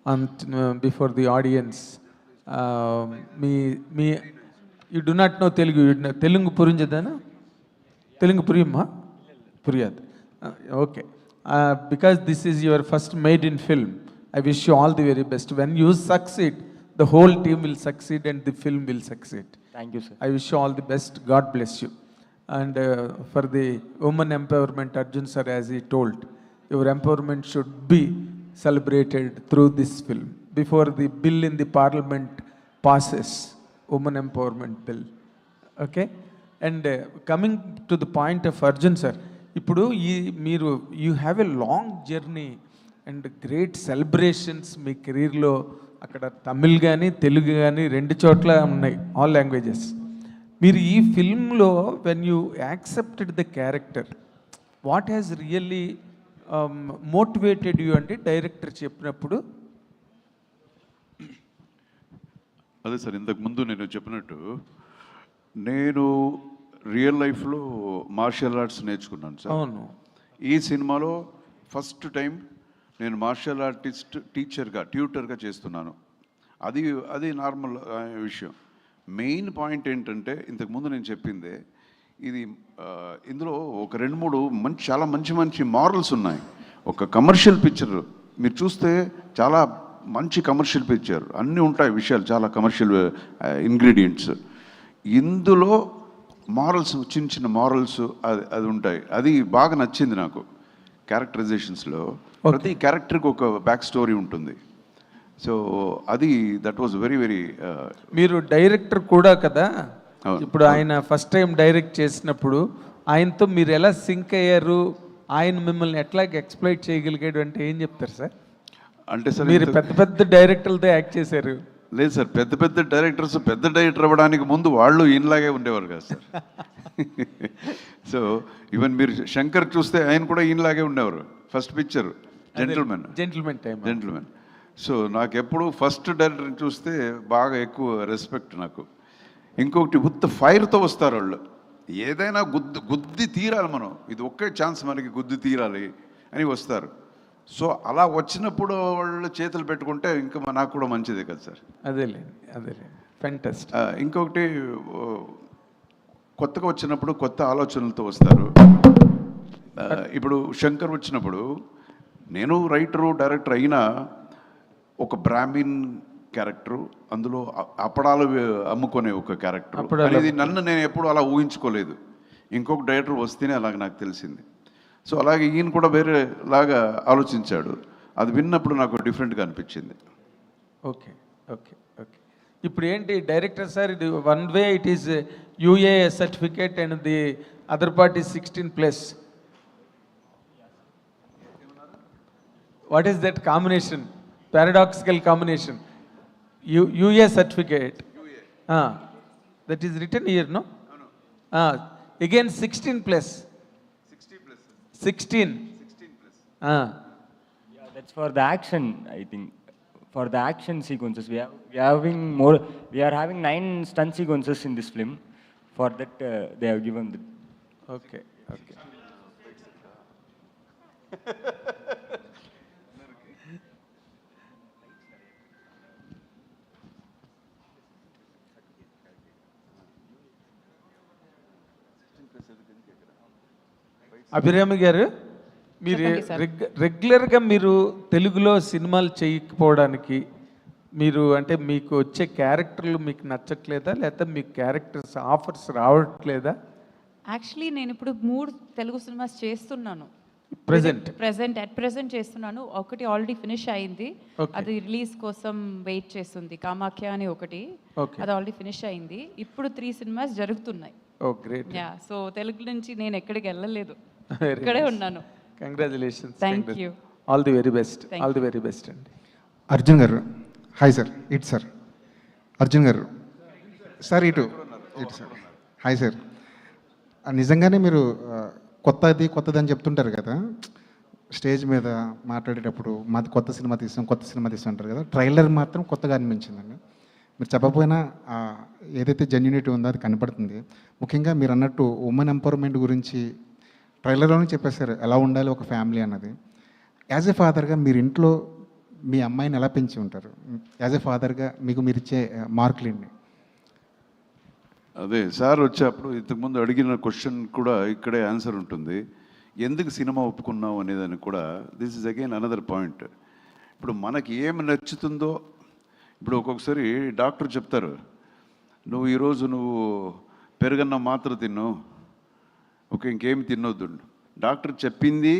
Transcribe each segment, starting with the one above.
on before the audience. Me, you do not know Telugu. Telugu purinjadana? Telugu puriyamma? Puriyad. Okay. Because this is your first made in film, I wish you all the very best. When you succeed, the whole team will succeed and the film will succeed. Thank you, sir. I wish you all the best. God bless you. And for the women empowerment, Arjun sir, as he told, your empowerment should be celebrated through this film. Before the bill in the parliament passes, women empowerment bill. Okay? And coming to the point of Arjun sir, ఇప్పుడు మీరు you have a long journey and great celebrations మీ కెరీర్లో. అక్కడ తమిళ్ కానీ తెలుగు కానీ రెండు చోట్ల ఉన్నాయి, ఆల్ లాంగ్వేజెస్. మీరు ఈ ఫిల్మ్లో when you accepted the character, what has really motivated you అంటే డైరెక్టర్ చెప్పినప్పుడు? అదే సార్, ఇంతకుముందు నేను చెప్పినట్టు నేను రియల్ లైఫ్లో మార్షల్ ఆర్ట్స్ నేర్చుకున్నాను సార్. అవును. ఈ సినిమాలో ఫస్ట్ టైం నేను మార్షల్ ఆర్టిస్ట్ ట్యూటర్గా చేస్తున్నాను. అది నార్మల్ విషయం. మెయిన్ పాయింట్ ఏంటంటే ఇంతకుముందు నేను చెప్పిందే, ఇది ఇందులో ఒక 2-3 చాలా మంచి మారల్స్ ఉన్నాయి. ఒక కమర్షియల్ పిక్చర్ మీరు చూస్తే చాలా మంచి కమర్షియల్ పిక్చర్, అన్నీ ఉంటాయి విషయాలు, చాలా కమర్షియల్ ఇంగ్రీడియంట్స్. ఇందులో మారల్స్, చిన్న మారల్స్ అది ఉంటాయి. అది బాగా నచ్చింది నాకు. క్యారెక్టరైజేషన్స్లో ప్రతి క్యారెక్టర్కి ఒక బ్యాక్ స్టోరీ ఉంటుంది. సో అది దట్ వాజ్ వెరీ వెరీ. మీరు డైరెక్టర్ కూడా కదా, ఇప్పుడు ఆయన ఫస్ట్ టైం డైరెక్ట్ చేసినప్పుడు ఆయనతో మీరు ఎలా సింక్ అయ్యారు, ఆయన మిమ్మల్ని ఎట్లా ఎక్స్ప్లైట్ చేయగలిగాడు అంటే ఏం చెప్తారు సార్? అంటే సార్ మీరు పెద్ద డైరెక్టర్లతో యాక్ట్ చేశారు. లేదు సార్, పెద్ద డైరెక్టర్స్ పెద్ద డైరెక్టర్ అవ్వడానికి ముందు వాళ్ళు ఈయనలాగే ఉండేవారు కదా సార్. సో ఈవెన్ మీరు శంకర్ చూస్తే ఆయన కూడా ఈయనలాగే ఉండేవారు. First picture gentlemen. సో నాకు ఎప్పుడు ఫస్ట్ డైరెక్టర్ చూస్తే బాగా ఎక్కువ రెస్పెక్ట్ నాకు. ఇంకొకటి ఉత్త ఫైర్తో వస్తారు వాళ్ళు, ఏదైనా గుద్ది తీరాలి మనం, ఇది ఒకే ఛాన్స్ మనకి గుద్ది తీరాలి అని వస్తారు. సో అలా వచ్చినప్పుడు వాళ్ళు చేతులు పెట్టుకుంటే ఇంకా నాకు కూడా మంచిదే కదా సార్. అదేలే ఫెంటాస్టిక్. ఇంకొకటి కొత్తగా వచ్చినప్పుడు కొత్త ఆలోచనలతో వస్తారు. ఇప్పుడు శంకర్ వచ్చినప్పుడు నేను రైటరు డైరెక్టర్ అయినా ఒక బ్రాహ్మిన్ క్యారెక్టరు, అందులో అప్పడాలు అమ్ముకునే ఒక క్యారెక్టర్ అనేది నేను ఎప్పుడు అలా ఊహించుకోలేదు. ఇంకొక డైరెక్టర్ వస్తేనే అలాగ నాకు తెలిసింది. సో అలాగే ఈయన కూడా వేరేలాగా ఆలోచించాడు. అది విన్నప్పుడు నాకు డిఫరెంట్గా అనిపించింది. ఓకే. ఇప్పుడు ఏంటి డైరెక్టర్ సార్, ఇది one way it is U A certificate and the other part is 16+. What is that combination? Paradoxical combination. U A certificate that is return here, no? Again 16+. 16. Yeah, that's for the action, I think. For the action sequences, we are having 9 stunt sequences in this film. For that, they have given the. Okay. Abhirami గారు, మీరు రెగ్యులర్గా మీరు తెలుగులో సినిమాలు చేయకపోవడానికి మీరు అంటే మీకు వచ్చే క్యారెక్టర్లు మీకు నచ్చట్లేదా, లేకపోతే మీకు క్యారెక్టర్స్ ఆఫర్స్ రావట్లేదా? యాక్చువల్లీ నేను ఇప్పుడు 3 తెలుగు సినిమాస్ చేస్తున్నాను. ప్రెసెంట్ చేస్తున్నాను. ఒకటి ఆల్రెడీ ఫినిష్ అయింది, అది రిలీజ్ కోసం వెయిట్ చేస్తుంది. కామాఖ్య అని ఒకటి, అది ఆల్రెడీ ఫినిష్ అయింది. ఇప్పుడు 3 సినిమాస్ జరుగుతున్నాయి. సో తెలుగు నుంచి నేను ఎక్కడికి వెళ్ళలేదు, ఇక్కడే ఉన్నాను. Congratulations. Thank you. All the very best అండి. అర్జున్ గారు హాయ్ సార్. ఇటు సార్ అర్జున్ గారు సార్, ఇటు సార్. Hi sir. నిజంగానే మీరు కొత్తది అని చెప్తుంటారు కదా స్టేజ్ మీద మాట్లాడేటప్పుడు, మాది కొత్త సినిమా తీస్తుంటారు కదా. ట్రైలర్ మాత్రం కొత్తగా అనిపించిందండి. మీరు చెప్పకపోయినా ఏదైతే జెన్యూనిటీ ఉందో అది కనపడుతుంది. ముఖ్యంగా మీరు అన్నట్టు ఉమెన్ ఎంపవర్మెంట్ గురించి ట్రైలర్లోనే చెప్పేశారు, ఎలా ఉండాలి ఒక ఫ్యామిలీ అన్నది. యాజ్ ఎ ఫాదర్గా మీరు ఇంట్లో మీ అమ్మాయిని ఎలా పెంచి ఉంటారు? యాజ్ ఎ ఫాదర్గా మీకు మీరు ఇచ్చే మార్కులు ఏంటి? అదే సార్ వచ్చేప్పుడు ఇంతకుముందు అడిగిన క్వశ్చన్ కూడా ఇక్కడే ఆన్సర్ ఉంటుంది. ఎందుకు సినిమా ఒప్పుకున్నావు అనేదానికి కూడా this is again another point. ఇప్పుడు మనకి ఏమి నచ్చుతుందో, ఇప్పుడు ఒక్కొక్కసారి డాక్టర్ చెప్తారు, నువ్వు ఈరోజు పెరుగన్న మాత్రం తిన్ను, ఇంకేమి తినొద్దు. డాక్టర్ చెప్పింది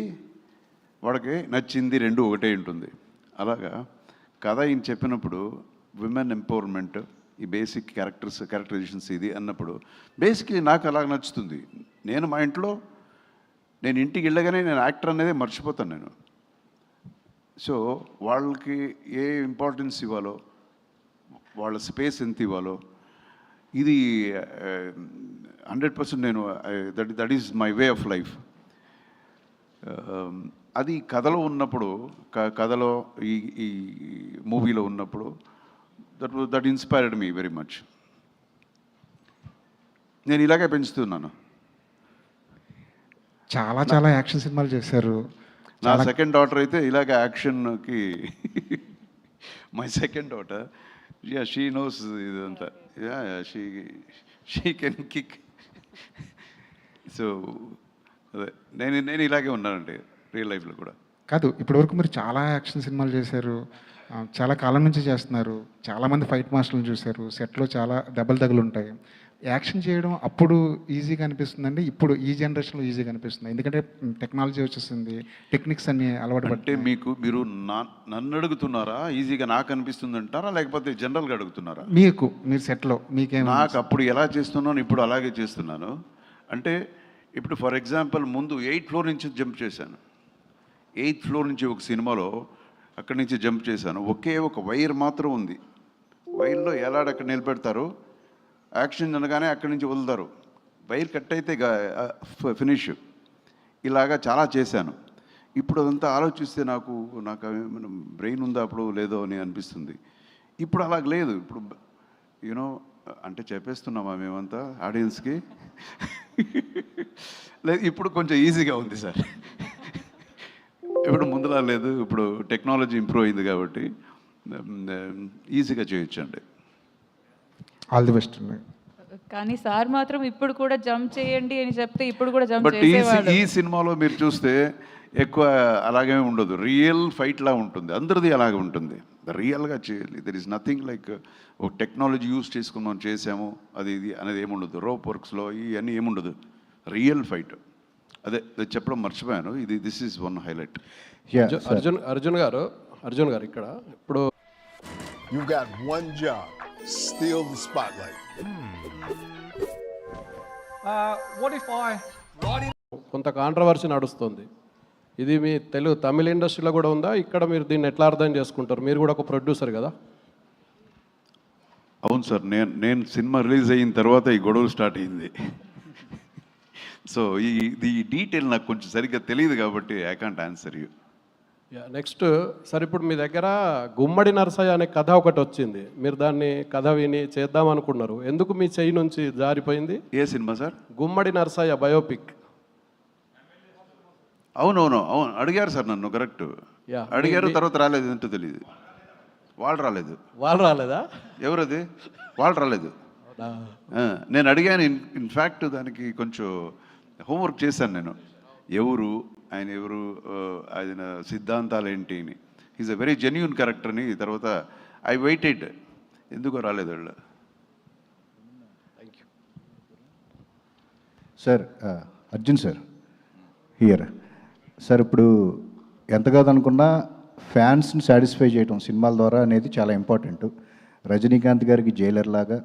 వాడికి నచ్చింది రెండు ఒకటే ఉంటుంది. అలాగా కథ ఈయన చెప్పినప్పుడు విమెన్ ఎంపవర్మెంట్, ఈ బేసిక్ క్యారెక్టరైజేషన్స్ ఇది అన్నప్పుడు బేసిక్లీ నాకు అలా నచ్చుతుంది. నేను మా ఇంట్లో నేను ఇంటికి వెళ్ళగానే నేను యాక్టర్ అనేది మర్చిపోతాను నేను. సో వాళ్ళకి ఏ ఇంపార్టెన్స్ ఇవ్వాలో, వాళ్ళ స్పేస్ ఎంత ఇవ్వాలో, ఇది 100% నేను that is my way of life. అది కథలో ఉన్నప్పుడు, కథలో ఈ మూవీలో ఉన్నప్పుడు that inspired me very much. నేను ఇలాగే పెంచుతున్నాను. చాలా చాలా యాక్షన్ సినిమాలు చేశారు. నా సెకండ్ డాటర్ అయితే ఇలాగ యాక్షన్కి my second daughter she knows ఇదంతా. She can kick. సో అదే నేను ఇలాగే ఉన్నానండి రియల్ లైఫ్లో కూడా. కాదు, ఇప్పటివరకు మీరు చాలా యాక్షన్ సినిమాలు చేశారు, చాలా కాలం నుంచి చేస్తున్నారు, చాలామంది ఫైట్ మాస్టర్లను చూశారు, సెట్లో చాలా దెబ్బలు తగులు ఉంటాయి. యాక్షన్ చేయడం అప్పుడు ఈజీగా అనిపిస్తుందండి, ఇప్పుడు ఈ జనరేషన్లో ఈజీగా అనిపిస్తుంది? ఎందుకంటే టెక్నాలజీ వచ్చేసింది, టెక్నిక్స్ అన్ని అలవాటు అంటే మీరు నన్ను అడుగుతున్నారా, ఈజీగా నాకు అనిపిస్తుంది అంటారా, లేకపోతే జనరల్గా అడుగుతున్నారా? మీరు సెట్లో మీకేం? నాకు అప్పుడు ఎలా చేస్తున్నాను, ఇప్పుడు అలాగే చేస్తున్నాను. అంటే ఇప్పుడు ఫర్ ఎగ్జాంపుల్ ముందు 8th ఫ్లోర్ నుంచి జంప్ చేశాను. 8th ఫ్లోర్ నుంచి ఒక సినిమాలో అక్కడి నుంచి జంప్ చేశాను. ఒక వైర్ మాత్రం ఉంది. వైర్లో ఎలాడక్కడ నిలబెడతారు, యాక్షన్ అనగానే అక్కడి నుంచి వదులుతారు. వైర్ కట్ అయితే ఫినిష్. ఇలాగా చాలా చేశాను. ఇప్పుడు అదంతా ఆలోచిస్తే నాకు బ్రెయిన్ ఉందా అప్పుడు లేదో అని అనిపిస్తుంది. ఇప్పుడు అలాగ లేదు. ఇప్పుడు యూనో అంటే చెప్పేస్తున్నామా మేమంతా ఆడియన్స్కి? లేదు, ఇప్పుడు కొంచెం ఈజీగా ఉంది సార్. ఇప్పుడు ముందులా లేదు. ఇప్పుడు టెక్నాలజీ ఇంప్రూవ్ అయింది కాబట్టి ఈజీగా చేయొచ్చండి. All the best. కానీ సార్ మాత్రం ఇప్పుడు కూడా జంప్ చేయండి అని చెప్తే ఇప్పుడు కూడా జంప్ బట్ చేసేవాడు. ఈ సినిమాలో మీరు చూస్తే ఎక్కువ అలాగే ఉండదు, రియల్ ఫైట్లా ఉంటుంది. అందరిది అలాగే ఉంటుంది, రియల్గా చేయాలి. దెర్ ఈస్ నథింగ్ లైక్ ఒక టెక్నాలజీ యూజ్ చేసుకుని మనం చేసాము అది ఇది అనేది ఏముండదు. రోప్ వర్క్స్లో ఇవన్నీ ఏముండదు, రియల్ ఫైట్. అదే చెప్పడం మర్చిపోయాను. This is one highlight. Arjun గారు ఇక్కడ ఇప్పుడు You got one job, steal the spotlight. కొంత కాంట్రవర్సీ నడుస్తుంది. ఇది మీ తమిళ ఇండస్ట్రీలో కూడా ఉందా? ఇక్కడ మీరు దీన్ని ఎట్లా అర్థం చేసుకుంటారు? మీరు కూడా ఒక ప్రొడ్యూసర్ కదా. అవును సార్, నేను సినిమా రిలీజ్ అయిన తర్వాత ఈ గొడవలు స్టార్ట్ అయింది. సో ఈ డీటెయిల్ నాకు కొంచెం సరిగ్గా తెలియదు కాబట్టి I can't answer you. Next sir, ఇప్పుడు మీ దగ్గర గుమ్మడి నరసయ్య అనే కథ ఒకటి వచ్చింది. మీరు దాన్ని కథ విని చేద్దాం అనుకున్నారు. ఎందుకు మీ చెయ్యి నుంచి జారిపోయింది? ఏ సినిమా సార్? గుమ్మడి నరసయ్య బయోపిక్. అవును అడిగారు సార్ నన్ను, కరెక్ట్ అడిగారు. తర్వాత రాలేదు, ఏంటో తెలియదు. వాళ్ళు రాలేదా? ఎవరది? వాళ్ళు రాలేదు. నేను అడిగాను. ఇన్ఫ్యాక్ట్ దానికి కొంచెం హోంవర్క్ చేశాను నేను. ఆయన సిద్ధాంతాలు ఏంటి అని. Is a very genuine character అని. తర్వాత ఐ వెయిటెడ్, ఎందుకో రాలేదు వాళ్ళు. Sir, Arjun sir here. Sir, ఇప్పుడు ఎంత కాదనుకున్నా ఫ్యాన్స్ని సాటిస్ఫై చేయడం సినిమాల ద్వారా అనేది చాలా ఇంపార్టెంట్. రజనీకాంత్ గారికి జైలర్ లాగా,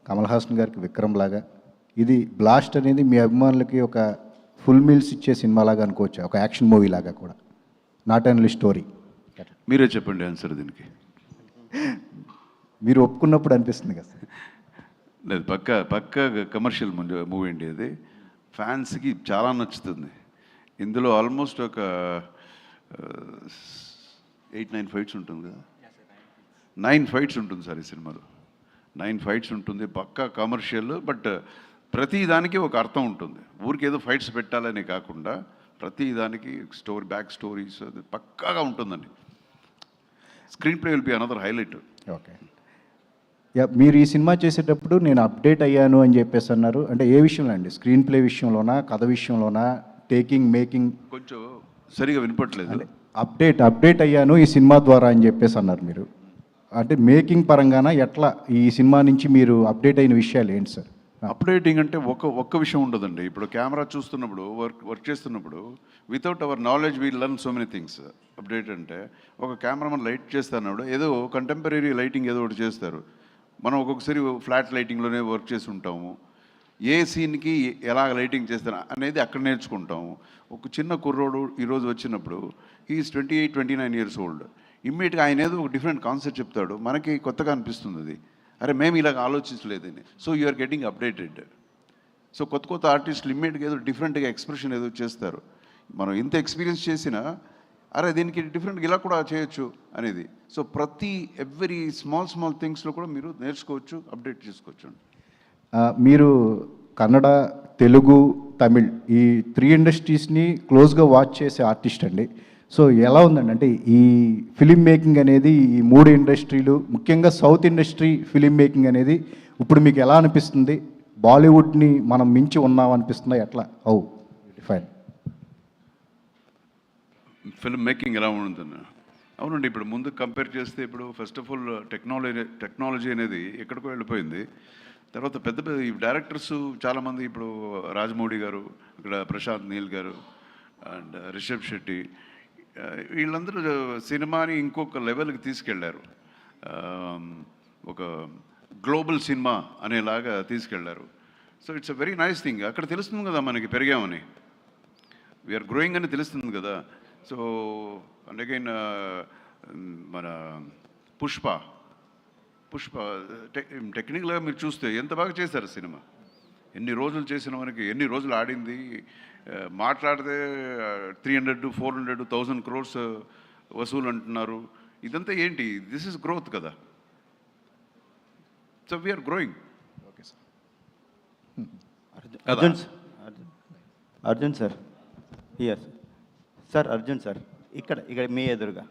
కమల్ హాసన్ గారికి విక్రమ్ లాగా, ఇది బ్లాస్ట్ అనేది మీ అభిమానులకి ఒక ఫుల్ మీల్స్ ఇచ్చే సినిమా లాగా అనుకోవచ్చు, ఒక యాక్షన్ మూవీ లాగా కూడా, నాట్ ఓన్లీ స్టోరీ. మీరే చెప్పండి ఆన్సర్ దీనికి. మీరు ఒప్పుకున్నప్పుడు అనిపిస్తుంది కదా సార్? లేదు, పక్క కమర్షియల్ మూవీ అండి అది. ఫ్యాన్స్కి చాలా నచ్చుతుంది. ఇందులో ఆల్మోస్ట్ ఒక 8-9 ఫైట్స్ ఉంటుంది కదా. 9 ఫైట్స్ ఉంటుంది సార్ ఈ సినిమాలో. 9 ఫైట్స్ ఉంటుంది. పక్కా కమర్షియల్, బట్ ప్రతి దానికి ఒక అర్థం ఉంటుంది. ఊరికి ఏదో ఫైట్స్ పెట్టాలని కాకుండా ప్రతి దానికి బ్యాక్ స్టోరీస్ పక్కాగా ఉంటుందండి. Screen play will be another highlight. Okay. Yeah, మీరు ఈ సినిమా చేసేటప్పుడు నేను అప్డేట్ అయ్యాను అని చెప్పేసి అన్నారు. అంటే ఏ విషయంలో అండి? స్క్రీన్ ప్లే విషయంలోనా, కథ విషయంలోనా, మేకింగ్? కొంచెం సరిగా వినపట్లేదు. అప్డేట్ అయ్యాను ఈ సినిమా ద్వారా అని చెప్పేసి అన్నారు మీరు. అంటే మేకింగ్ పరంగానా, ఎట్లా ఈ సినిమా నుంచి మీరు అప్డేట్ అయిన విషయాలు ఏంటి సార్? అప్డేటింగ్ అంటే ఒక్క విషయం ఉండదండి. ఇప్పుడు కెమెరా చూస్తున్నప్పుడు వర్క్ చేస్తున్నప్పుడు without our knowledge we learn so many things. Update అంటే ఒక కెమెరామన్ లైట్ చేస్తున్నప్పుడు ఏదో కంటెంపరీ లైటింగ్ ఏదో ఒకటి చేస్తారు. మనం ఒక్కొక్కసారి ఫ్లాట్ లైటింగ్లోనే వర్క్ చేసి ఉంటాము. ఏ సీన్కి ఎలా లైటింగ్ చేస్తారు అనేది అక్కడ నేర్చుకుంటాము. ఒక చిన్న కుర్రోడు ఈరోజు వచ్చినప్పుడు ఈజ్ 28-29 years old. ఇమ్మీడియట్గా ఆయన ఏదో ఒక డిఫరెంట్ కాన్సెప్ట్ చెప్తాడు, మనకి కొత్తగా అనిపిస్తుంది అది, అరే మేము ఇలాగ ఆలోచించలేదని. So you are getting updated. So కొత్త ఆర్టిస్టులు ఇమ్మీడియట్గా ఏదో డిఫరెంట్గా ఎక్స్ప్రెషన్ ఏదో చేస్తారు. మనం ఇంత ఎక్స్పీరియన్స్ చేసినా అరే దీనికి డిఫరెంట్గా ఇలా కూడా చేయొచ్చు అనేది. సో ఎవ్రీ స్మాల్ థింగ్స్లో కూడా మీరు నేర్చుకోవచ్చు, అప్డేట్ చేసుకోవచ్చు. మీరు కన్నడ, తెలుగు, తమిళ్ ఈ 3 ఇండస్ట్రీస్ని క్లోజ్గా వాచ్ చేసే ఆర్టిస్ట్ అండి. సో ఎలా ఉందండి అంటే ఈ ఫిలిం మేకింగ్ అనేది, ఈ 3 ఇండస్ట్రీలు, ముఖ్యంగా సౌత్ ఇండస్ట్రీ ఫిలిం మేకింగ్ అనేది ఇప్పుడు మీకు ఎలా అనిపిస్తుంది? బాలీవుడ్ని మనం మించి ఉన్నాం అనిపిస్తుందా? ఎట్లా? హౌ డిఫైన్ ఫిల్మ్ మేకింగ్ ఎలా ఉంటుంది? అవునండి, ఇప్పుడు ముందు కంపేర్ చేస్తే ఇప్పుడు ఫస్ట్ ఆఫ్ ఆల్ టెక్నాలజీ అనేది ఎక్కడికో వెళ్ళిపోయింది. తర్వాత పెద్ద ఈ డైరెక్టర్స్ చాలామంది, ఇప్పుడు రాజమౌళి గారు, ఇక్కడ ప్రశాంత్ నీల్ గారు అండ్ రిషబ్ శెట్టి, వీళ్ళందరూ సినిమాని ఇంకొక లెవెల్కి తీసుకెళ్లారు. ఒక గ్లోబల్ సినిమా అనేలాగా తీసుకెళ్లారు. So it's a very nice thing. అక్కడ తెలుస్తుంది కదా మనకి పెరిగామని, వీఆర్ గ్రోయింగ్ అని తెలుస్తుంది కదా. సో అండ్ అగైన్ మన పుష్ప టెక్నికల్గా మీరు చూస్తే ఎంత బాగా చేశారు సినిమా. ఎన్ని రోజులు చేసిన మనకి, ఎన్ని రోజులు ఆడింది, మాట్లాడితే 300-400-1000 crores వసూలు అంటున్నారు. ఇదంతా ఏంటి? దిస్ ఇస్ గ్రోత్ కదా. So we are growing. Okay sir. Arjun sir here sir. Arjun sir ఇక్కడ మీ ఎదురుగా.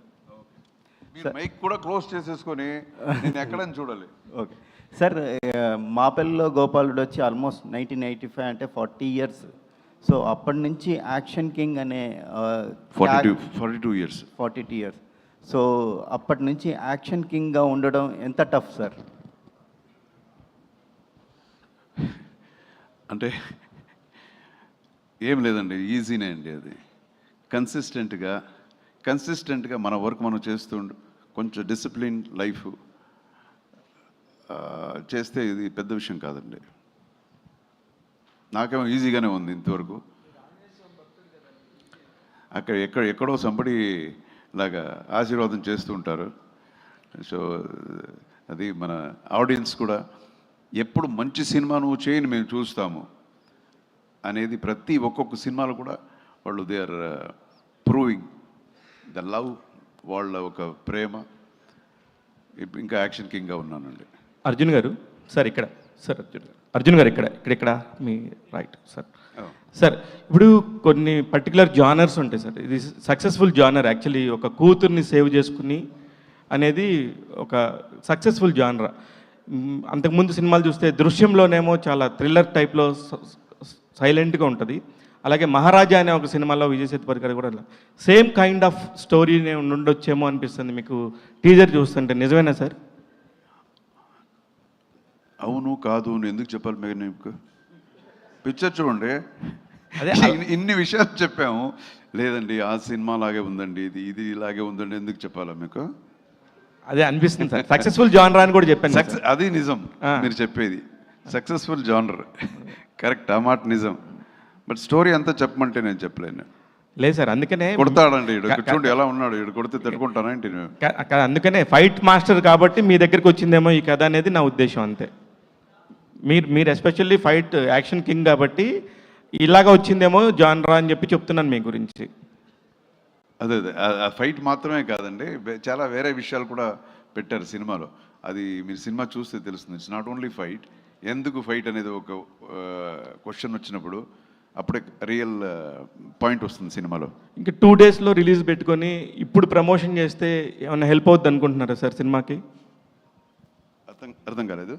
మైక్ కూడా క్లోజ్ చేసేసుకొని నేను ఎక్కడని చూడాలి. ఓకే సార్, మాపల్లిలో గోపాలుడు వచ్చి ఆల్మోస్ట్ 1985 అంటే 40 years. సో అప్పటి నుంచి యాక్షన్ కింగ్ అనే 42 years. 42 years. సో అప్పటి నుంచి యాక్షన్ కింగ్గా ఉండడం ఎంత టఫ్ సార్? అంటే ఏం లేదండి, ఈజీనే అండి. అది కన్సిస్టెంట్గా మన వర్క్ మనం చేస్తుండు, కొంచెం డిసిప్లిన్ లైఫ్ చేస్తే ఇది పెద్ద విషయం కాదండి. నాకేమో ఈజీగానే ఉంది ఇంతవరకు. ఎక్కడో సంబడి లాగా ఆశీర్వాదం చేస్తూ ఉంటారు. సో అది మన ఆడియన్స్ కూడా ఎప్పుడు మంచి సినిమా నువ్వు చేయని మేము చూస్తాము అనేది ప్రతి ఒక్కొక్క సినిమాలో కూడా వాళ్ళు they are proving the love, వాళ్ళ ఒక ప్రేమ. ఇంకా యాక్షన్ కింగ్గా ఉన్నానండి. అర్జున్ గారు సార్ ఇక్కడ సార్, అర్జున్ గారు ఇక్కడ మీ రైట్ సార్. సార్ ఇప్పుడు కొన్ని పర్టికులర్ జానర్స్ ఉంటాయి సార్. ఇది సక్సెస్ఫుల్ జానర్ యాక్చువల్లీ. ఒక కూతుర్ని సేవ్ చేసుకుని అనేది ఒక సక్సెస్ఫుల్ జానర్. అంతకుముందు సినిమాలు చూస్తే దృశ్యంలోనేమో చాలా థ్రిల్లర్ టైప్లో సైలెంట్గా ఉంటుంది. అలాగే మహారాజా అనే ఒక సినిమాలో విజయ్ సేతుపతి గారు కూడా సేమ్ కైండ్ ఆఫ్ స్టోరీనే ఉండొచ్చేమో అనిపిస్తుంది మీకు టీజర్ చూస్తుంటే. నిజమేనా సార్? అవును కాదు ఎందుకు చెప్పాలి మీకు? పిక్చర్ చూడండి, అదే ఇన్ని విషయాలు చెప్పాము. లేదండి ఆ సినిమా లాగే ఉందండి, ఇది ఇలాగే ఉందండి ఎందుకు చెప్పాలా మీకు? అదే అనిపిస్తుంది సార్. సక్సెస్ఫుల్ జానర్ అని కూడా చెప్పాను. అది నిజం మీరు చెప్పేది, సక్సెస్ఫుల్ జానర్ కరెక్ట్, ఆ మాట నిజం. బట్ స్టోరీ అంతా చెప్పమంటే నేను చెప్పలేను. లేదు సార్, అందుకనే కొడతాడండి చూడండి ఎలా ఉన్నాడు, ఇడు కొడితే తట్టుకుంటానంటే. అందుకనే ఫైట్ మాస్టర్ కాబట్టి మీ దగ్గరికి వచ్చిందేమో ఈ కథ అనేది నా ఉద్దేశం, అంతే. మీరు ఎస్పెషల్లీ ఫైట్ యాక్షన్ కింగ్ కాబట్టి ఇలాగా వచ్చిందేమో జానరా అని చెప్పి చెప్తున్నాను మీ గురించి. అదే ఆ ఫైట్ మాత్రమే కాదండి, చాలా వేరే విషయాలు కూడా పెట్టారు సినిమాలో. అది మీరు సినిమా చూస్తే తెలుస్తుంది. It's not only fight. ఎందుకు ఫైట్ అనేది ఒక క్వశ్చన్ వచ్చినప్పుడు అప్పుడే రియల్ పాయింట్ వస్తుంది సినిమాలో. ఇంకా 2 డేస్లో రిలీజ్ పెట్టుకొని ఇప్పుడు ప్రమోషన్ చేస్తే ఏమైనా హెల్ప్ అవుద్ది అనుకుంటున్నారా సార్ సినిమాకి? అర్థం కాలేదు.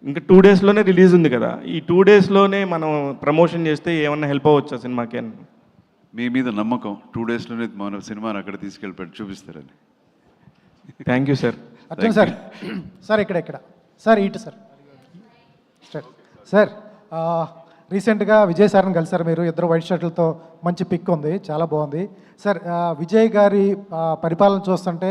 ఇంకా 2 డేస్లోనే రిలీజ్ ఉంది కదా, ఈ 2 డేస్లోనే మనం ప్రమోషన్ చేస్తే ఏమన్నా హెల్ప్ అవ్వచ్చా సినిమాకి అని? మీ మీద నమ్మకం 2 డేస్లోనే మన సినిమాని అక్కడ తీసుకెళ్ళి చూపిస్తారని. Thank you sir. Arjun sir, sir ఇక్కడ సార్ ఇటు సార్ సార్ రీసెంట్గా విజయ్ సార్ని కలిసారు మీరు, ఇద్దరు వైట్ షర్ట్లతో, మంచి పిక్ ఉంది, చాలా బాగుంది సార్. విజయ్ గారి పరిపాలన చూస్తుంటే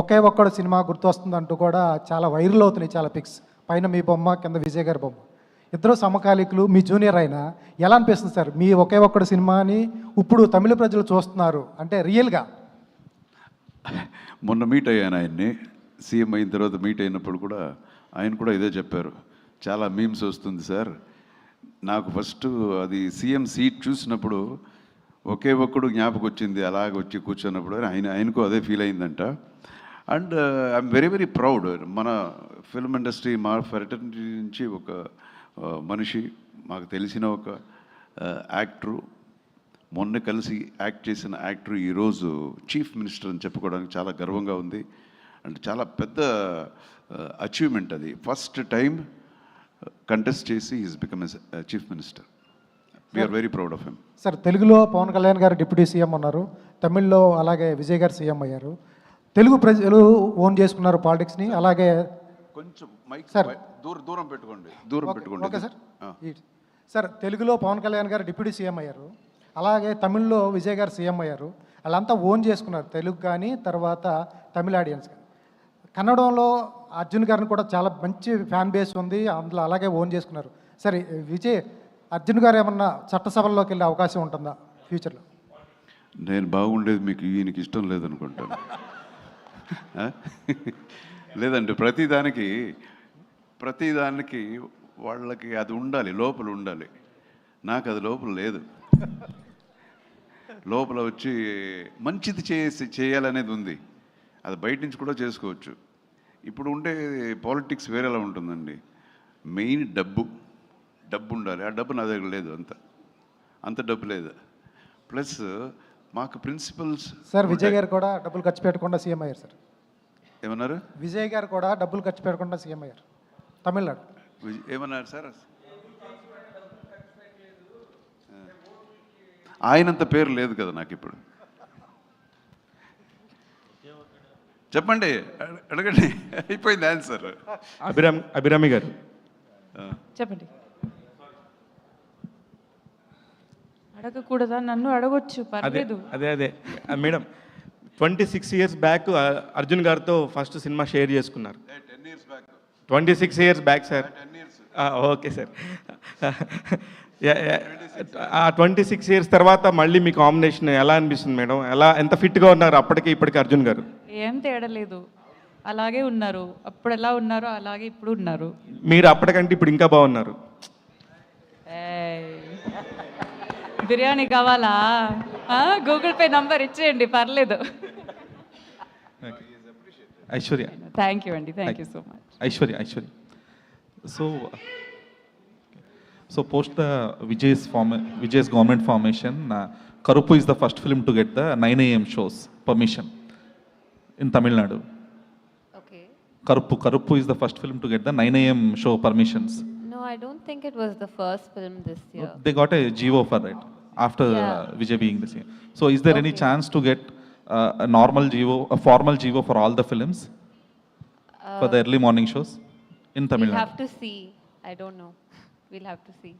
ఒకే ఒక్కడు సినిమా గుర్తొస్తుందంటూ కూడా చాలా వైరల్ అవుతున్నాయి చాలా పిక్స్, పైన మీ బొమ్మ కింద విజయ్ గారి బొమ్మ, ఇద్దరు సమకాలీకులు, మీ జూనియర్ అయినా ఎలా అనిపిస్తుంది సార్ మీ ఒకే ఒక్కడు సినిమాని ఇప్పుడు తమిళ ప్రజలు చూస్తున్నారు అంటే రియల్గా? మొన్న మీట్ అయ్యాను ఆయన్ని, సీఎం అయిన తర్వాత మీట్ అయినప్పుడు కూడా ఆయన కూడా ఇదే చెప్పారు, చాలా మీమ్స్ వస్తుంది సార్. నాకు ఫస్ట్ అది సీఎం సీట్ చూసినప్పుడు ఒకే ఒక్కడు జ్ఞాపకం వచ్చింది, అలాగ వచ్చి కూర్చున్నప్పుడు ఆయనకు అదే ఫీల్ అయిందంట. And I'm very very proud, మన ఫిల్మ్ ఇండస్ట్రీ మా ఫెటర్నిటీ నుంచి ఒక మనిషి, మాకు తెలిసిన ఒక యాక్టరు, మొన్న కలిసి యాక్ట్ చేసిన యాక్టర్ ఈరోజు చీఫ్ మినిస్టర్ అని చెప్పుకోవడానికి చాలా గర్వంగా ఉంది. అండ్ చాలా పెద్ద అచీవ్మెంట్ అది. ఫస్ట్ టైం కంటెస్ట్ చేసి is become chief minister. We are very proud of him. Sir తెలుగులో పవన్ కళ్యాణ్ గారు డిప్యూటీ సీఎం ఉన్నారు, తమిళ్లో అలాగే విజయ్ గారు సీఎం అయ్యారు. తెలుగు ప్రజలు ఓన్ చేసుకున్నారు పాలిటిక్స్ని, అలాగే కొంచెం మైక్ సార్ దూరం పెట్టుకోండి, దూరం పెట్టుకోండి. Okay sir. సార్ తెలుగులో పవన్ కళ్యాణ్ గారు డిప్యూటీ సీఎం అయ్యారు, అలాగే తమిళ్లో విజయ్ గారు సీఎం అయ్యారు. వాళ్ళంతా ఓన్ చేసుకున్నారు తెలుగు కానీ, తర్వాత తమిళ ఆడియన్స్ కానీ. కన్నడంలో అర్జున్ గారిని కూడా చాలా మంచి ఫ్యాన్ బేస్ ఉంది, అందులో అలాగే ఓన్ చేసుకున్నారు. సరే అర్జున్ గారు ఏమన్నా చట్టసభల్లోకి వెళ్ళే అవకాశం ఉంటుందా ఫ్యూచర్లో? నేను బాగుండేది మీకు ఈయనకి ఇష్టం లేదనుకుంటాను. లేదండి, ప్రతిదానికి వాళ్ళకి అది ఉండాలి, లోపల ఉండాలి. నాకు అది లోపల లేదు. లోపల వచ్చి మంచిది చేయాలనేది ఉంది, అది బయట నుంచి కూడా చేసుకోవచ్చు. ఇప్పుడు ఉండే పాలిటిక్స్ వేరేలా ఉంటుందండి. మెయిన్ డబ్బు ఉండాలి. ఆ డబ్బు నా దగ్గర లేదు, అంత డబ్బు లేదు. ప్లస్ మాకు ప్రిన్సిపల్స్. సార్ విజయ్ గారు కూడా డబ్బులు ఖర్చు పెట్టకుండా సీఎం అయ్యారు సార్. ఏమన్నారు? విజయ్ గారు కూడా డబ్బులు ఖర్చు పెట్టకుండా సీఎం అయ్యారు తమిళనాడు. ఏమన్నారు సార్? ఆయనంత పేరు లేదు కదా నాకు ఇప్పుడు. చెప్పండి, అడగండి, అయిపోయింది ఆన్సర్. అభిరామి గారు చెప్పండి. అడగకూడదా? నన్ను అడగొచ్చు, పర్లేదు. అదే మేడం, 26 ఇయర్స్ బ్యాక్ అర్జున్ గారితో ఫస్ట్ సినిమా షేర్ చేసుకున్నారు. 26 years back sir. Okay sir. ఆ 26 ఇయర్స్ తర్వాత మళ్ళీ మీ కాంబినేషన్ ఎలా అనిపిస్తుంది మేడం? ఎంత ఫిట్గా ఉన్నారు అప్పటికి ఇప్పటికి అర్జున్ గారు? ఏం తేడా లేదు, అలాగే ఉన్నారు. అప్పుడు ఎలా ఉన్నారో అలాగే ఇప్పుడు ఉన్నారు. మీరు అప్పటికంటే ఇప్పుడు ఇంకా బాగున్నారు. బిర్యానీ కావాలా? గూగుల్ పే నంబర్ ఇచ్చేయండి, పర్లేదు. ఐశ్వర్య. థ్యాంక్ యూ అండి, thank you so much. Aishwarya. So post the Vijay's government formation, Karuppu is the first film to get the 9 AM shows permission in Tamil Nadu. Okay. Karuppu is the first film to get the 9 AM show permissions. No, I don't think it was the first film this year. They got a GO for it after Vijay being the CM. So is there any chance to get a normal GO, a formal GO for all the films for the early morning shows in Tamil We'll Nadu? have to see. I don't know. We'll have to see.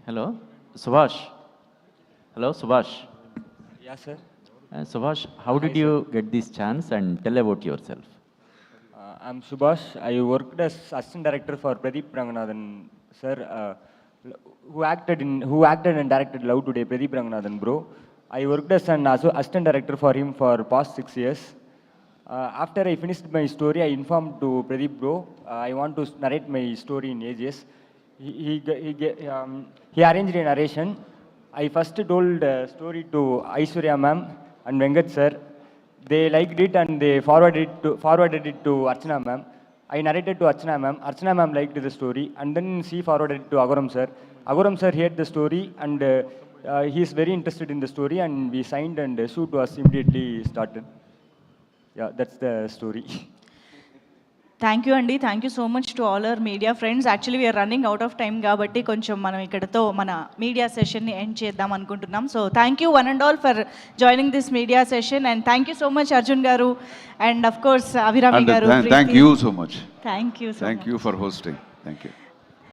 Hello, Subhash. Yeah, sir. Subhash, how did you get this chance, and tell about yourself? I'm Subhash. I worked as assistant director for Pradeep Ranganathan, sir, who acted and directed Love Today, Pradeep Ranganathan, bro. I worked as an assistant director for him for past 6 years. After I finished my story, I informed to Pradeep bro, I want to narrate my story in AGS. He arranged a narration. I first told the story to Aishwarya ma'am and Venkat sir. They liked it and they forwarded it to Archana ma'am. I narrated to Archana ma'am. Archana ma'am liked the story, and then she forwarded it to Agoram sir. Agoram sir heard the story, and he is very interested in the story, and we signed, and shoot was immediately started. Yeah, that's the story. Thank you అండి, thank you so much to all our media friends. Actually we're running out of time కాబట్టి కొంచెం మనం ఇక్కడతో మన media సెషన్ని end చేద్దాం అనుకుంటున్నాం. So thank you one and all for joining this media session, and thank you so much Arjun గారు, and of course Abhirami గారు. Thank you so much. Thank you. Thank you for hosting. Thank you.